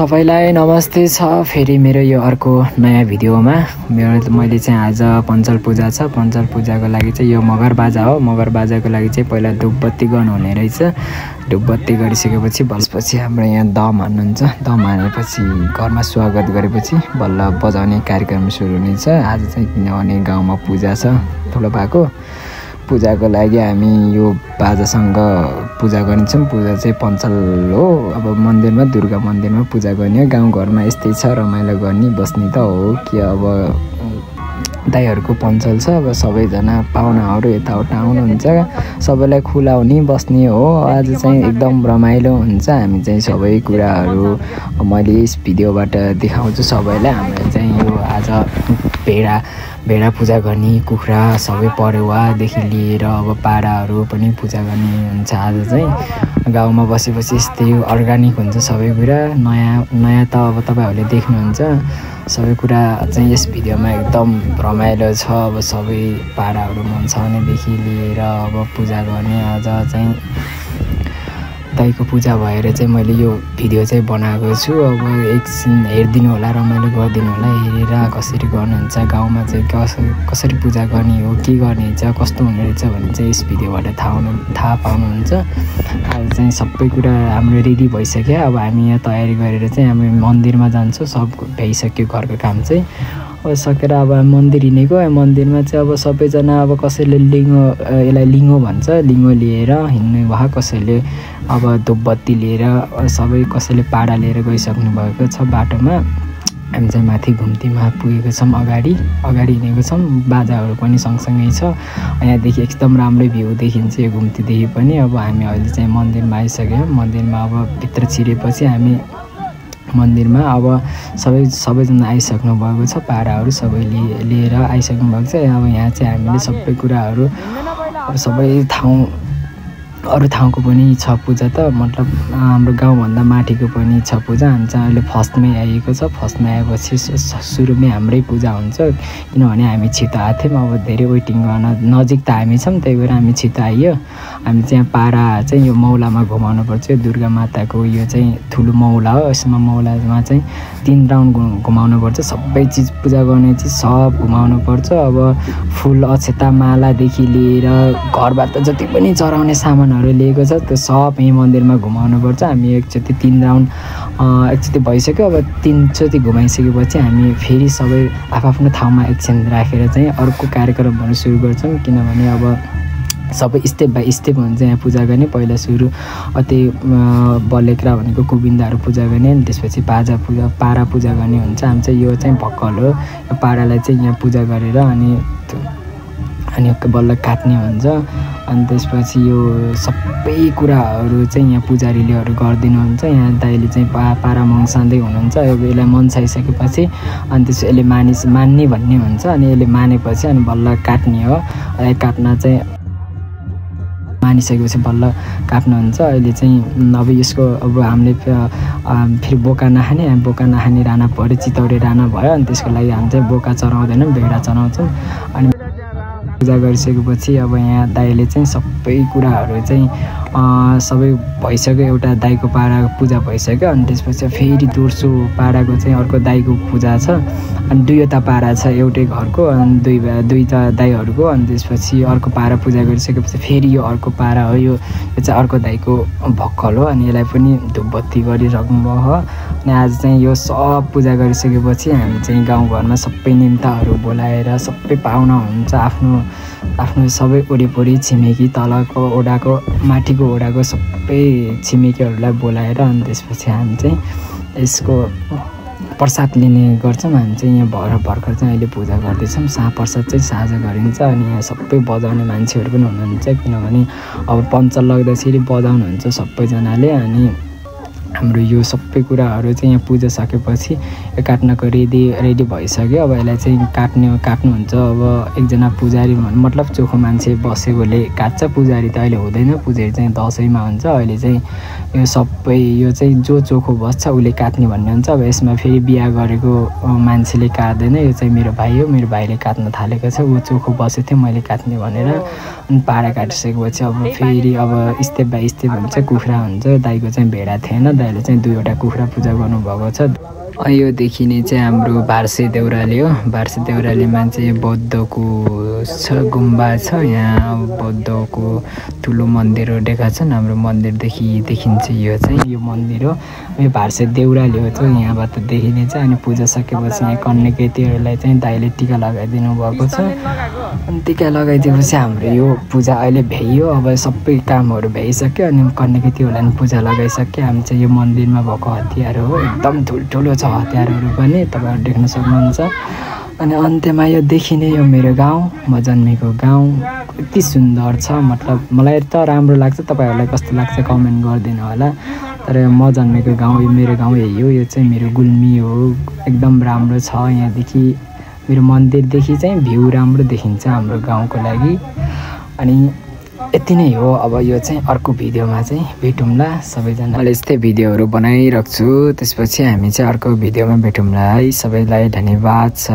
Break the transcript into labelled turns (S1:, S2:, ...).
S1: सबैलाई नमस्ते छ। फेरि मेरो यो अर्को नयाँ भिडियोमा मैले चाहिँ आज पञ्चल पूजा छ। पञ्चल पूजाको लागि चाहिँ यो मगर बाजा हो। मगर बाजाको लागि चाहिँ पहिला धुपबत्ती गर्नुहुने रहेछ। धुपबत्ती गरिसकेपछि बसपछि हाम्रो यहाँ दम हान्नुहुन्छ। दम हानेपछि घरमा स्वागत गरेपछि बल्ल बजाउने कार्यक्रम सुरु हुनेछ। आज चाहिँ किनभने गाउँमा पूजा छ ठुलो भएको। पूजाको लागि हामी यो बाजासँग पूजा गरिन्छौँ। पूजा चाहिँ पञ्चल हो। अब मन्दिरमा दुर्गा मन्दिरमा पूजा गर्ने हो। गाउँघरमा यस्तै छ, रमाइलो गर्ने बस्ने त हो कि अब दाइहरूको पञ्चल छ। अब सबैजना पाहुनाहरू यताउता आउनुहुन्छ, सबैलाई खुलाउने बस्ने हो। आज चाहिँ एकदम रमाइलो हुन्छ। हामी चाहिँ सबै कुराहरू मैले यस भिडियोबाट देखाउँछु सबैलाई। हामीले चाहिँ यो आज भेडा पूजा गर्ने, कुखुरा सबै परेवादेखि लिएर अब पाराहरू पनि पूजा गर्ने हुन्छ। आज चाहिँ गाउँमा बसेपछि यस्तै अर्ग्यानिक हुन्छ सबै कुरा। नयाँ त अब तपाईँहरूले देख्नुहुन्छ। सबै कुरा चाहिँ यस भिडियोमा एकदम रमाइलो छ। अब सबै पाराहरू मन्साउनेदेखि लिएर अब पूजा गर्ने। आज चाहिँ दाइको पूजा भएर चाहिँ मैले यो भिडियो चाहिँ बनाएको छु। अब एकछिन हेरिदिनु होला, रमाइलो गरिदिनु होला। हेरेर कसरी गर्नुहुन्छ, गाउँमा चाहिँ कसरी पूजा गर्ने हो, के गर्ने हुन्छ, कस्तो हुने रहेछ भन्ने चाहिँ यस भिडियोबाट थाहा पाउनुहुन्छ। अब चाहिँ सबै कुरा हाम्रो रेडी भइसक्यो। अब हामी यहाँ तयारी गरेर चाहिँ हामी मन्दिरमा जान्छौँ। सब भइसक्यो घरको काम चाहिँ। अब सकेर अब मन्दिर हिँडेको। मन्दिरमा चाहिँ अब सबैजना अब कसैले यसलाई लिङ्गो भन्छ, लिङ्गो लिएर हिँड्ने भयो। कसैले अब धुपबत्ती लिएर, सबै कसैले पाडा लिएर गइसक्नु भएको छ बाटोमा। हामी चाहिँ माथि घुम्तीमा पुगेको छौँ। अगाडि हिँडेको छौँ। बाजाहरू पनि सँगसँगै छ। यहाँदेखि एकदम राम्रो भ्यू देखिन्छ यो घुम्तीदेखि पनि। अब हामी अहिले चाहिँ मन्दिरमा आइसक्यौँ। मन्दिरमा अब भित्र छिरेपछि हामी मन्दिरमा अब सबैजना आइसक्नु भएको छ। पाराहरू सबै लिएर आइसक्नु भएको छ। अब यहाँ चाहिँ हामीले सबै कुराहरू अब सबै अरू ठाउँको पनि छ पूजा त, मतलब हाम्रो गाउँभन्दा माथिको पनि छ पूजा। हामी चाहिँ अहिले फर्स्टमै आइएको छ। फर्स्टमा आएपछि सुरुमै हाम्रै पूजा हुन्छ। किनभने हामी छिटो आएको थियौँ। अब धेरै वेटिङ गर्न नजिक त हामी छौँ, त्यही भएर हामी छिटो आइयो। हामी चाहिँ पारा चाहिँ यो मौलामा घुमाउनु पर्छ। यो दुर्गा माताको यो चाहिँ ठुलो मौला हो। यसमा मौलामा चाहिँ 3 राउन्ड घुमाउनु पर्छ। सबै चिज पूजा गर्ने चिज सब घुमाउनु पर्छ। अब फुल अक्षता मालादेखि लिएर घरबाट जति पनि चढाउने सामानहरू लिएको छ त्यो सब यहीँ मन्दिरमा घुमाउनु पर्छ। हामी एकचोटि 3 राउन्ड एकचोटि भइसक्यो। अब 3चोटि घुमाइसकेपछि हामी फेरि सबै आफ्नो ठाउँमा एकछिन राखेर चाहिँ अर्को कार्यक्रमहरू सुरु गर्छौँ। किनभने अब सबै स्टेप बाई स्टेप हुन्छ यहाँ पूजा गर्ने। पहिला सुरु अति बलेक्रा भनेको कुबिन्दाहरू पूजा गर्ने, अनि त्यसपछि पारा पूजा गर्ने हुन्छ। हामी चाहिँ यो चाहिँ भक्कल हो। यो पारालाई चाहिँ यहाँ पूजा गरेर अनि बल्ल काट्ने हुन्छ। अनि त्यसपछि यो सबै कुराहरू चाहिँ यहाँ पुजारीलेहरू गरिदिनुहुन्छ। यहाँ दाइले चाहिँ पारा मङ्साउँदै हुनुहुन्छ। अब यसलाई मन्साइसकेपछि अनि त्यसपछि यसले मान्ने भन्ने हुन्छ। अनि यसले मानेपछि अनि बल्ल काट्ने हो। काट्न चाहिँ मानिसकेपछि बल्ल काट्नुहुन्छ। अहिले चाहिँ अब यसको अब हामीले फेरि बोका नखाने राना पऱ्यो, चितौरे राना भयो। अनि त्यसको लागि हामी चाहिँ बोका चढाउँदैनौँ, भेडा चढाउँछौँ। अनि पूजा गरिसकेपछि अब यहाँ दाइले चाहिँ सबै कुराहरू चाहिँ सबै भइसक्यो। एउटा दाइको पारा पूजा भइसक्यो। अनि त्यसपछि फेरि दोस्रो पाराको चाहिँ अर्को दाइको पूजा छ। अनि 2वटा पारा छ एउटै घरको, अनि दुईवटा दाइहरूको। अनि त्यसपछि अर्को पारा पूजा गरिसकेपछि फेरि यो अर्को पारा हो। यो चाहिँ अर्को दाइको भक्कल हो। अनि यसलाई पनि धुपबत्ती गरिराख्नुभयो हो। अनि आज चाहिँ यो सब पूजा गरिसकेपछि हामी चाहिँ गाउँघरमा सबै निम्ताहरू बोलाएर सबै पाहुना हुन्छ। आफ्नो सबै वरिपरि छिमेकी, तलको ओडाको, माथिको ओडाको सबै छिमेकीहरूलाई बोलाएर अनि त्यसपछि हामी चाहिँ यसको प्रसाद लिने गर्छौँ। हामी चाहिँ यहाँ भर्खर चाहिँ अहिले पूजा गर्दैछौँ। प्रसाद चाहिँ साँझ गरिन्छ। अनि यहाँ सबै बजाउने मान्छेहरू पनि हुनुहुन्छ। किनभने अब पञ्चल लाग्दाखेरि बजाउनुहुन्छ सबैजनाले। अनि हाम्रो यो सबै कुराहरू चाहिँ यहाँ पूजा सकेपछि काट्नको रेडी भइसक्यो। अब यसलाई चाहिँ काट्नुहुन्छ। अब एकजना पुजारी मतलब चोखो मान्छे बसेकोले काट्छ। पुजारी त अहिले हुँदैन, पुजारी चाहिँ दसैँमा हुन्छ। अहिले चाहिँ यो सबै यो चाहिँ जो चोखो बस्छ उसले काट्ने भन्ने हुन्छ। अब यसमा फेरि बिहा गरेको मान्छेले काट्दैन। यो चाहिँ मेरो भाइ हो, मेरो भाइले काट्न थालेको छ। ऊ चोखो बसेको थियो, मैले काट्ने भनेर। अनि पारा काटिसकेपछि अब फेरि अब स्टेप बाई स्टेप हुन्छ। कुखुरा हुन्छ, दाइको चाहिँ भेडा थिएन, दाइले चाहिँ 2वटा कुखुरा पूजा गर्नुभएको छ। यो देखिने चाहिँ हाम्रो भार्से देउराली हो। भार्से देउरालीमा चाहिँ बौद्धको छ गुम्बा छ। यहाँ बौद्धको ठुलो मन्दिरहरू देखा छन्। हाम्रो मन्दिरदेखि देखिन्छ यो चाहिँ यो मन्दिर हो। यो भार्से देउराली हो चाहिँ यहाँबाट देखिने चाहिँ। अनि पूजा सकेपछि यहाँ कन्या केटीहरूलाई चाहिँ दाइले टिका लगाइदिनु भएको छ। अनि टिका लगाइदिएपछि हाम्रो यो पूजा अहिले भ्याइयो। अब सबै कामहरू भ्याइसक्यो अनि कन्या केटीहरूलाई पनि पूजा लगाइसक्यो। हामी चाहिँ यो मन्दिरमा भएको हतियार हो। एकदम ठुल्ठुलो छ हतियारहरू पनि, तपाईँहरू देख्न सक्नुहुन्छ। अनि अन्त्यमा यो देखिने यो मेरो गाउँ, म जन्मेको गाउँ यति सुन्दर छ। मतलब मलाई त राम्रो लाग्छ, तपाईँहरूलाई कस्तो लाग्छ कमेन्ट गरिदिनु होला। तर म जन्मेको गाउँ यो मेरो गाउँ यही हो। यो चाहिँ मेरो गुल्मी हो। एकदम राम्रो छ। यहाँदेखि मेरो मन्दिरदेखि चाहिँ भ्यू राम्रो देखिन्छ हाम्रो गाउँको लागि। अनि यति नै हो। अब यो चाहिँ अर्को भिडियोमा चाहिँ भेटौँला सबैजना। मैले यस्तै भिडियोहरू बनाइराख्छु। त्यसपछि हामी चाहिँ अर्को भिडियोमा भेटौँला है। सबैलाई धन्यवाद छ।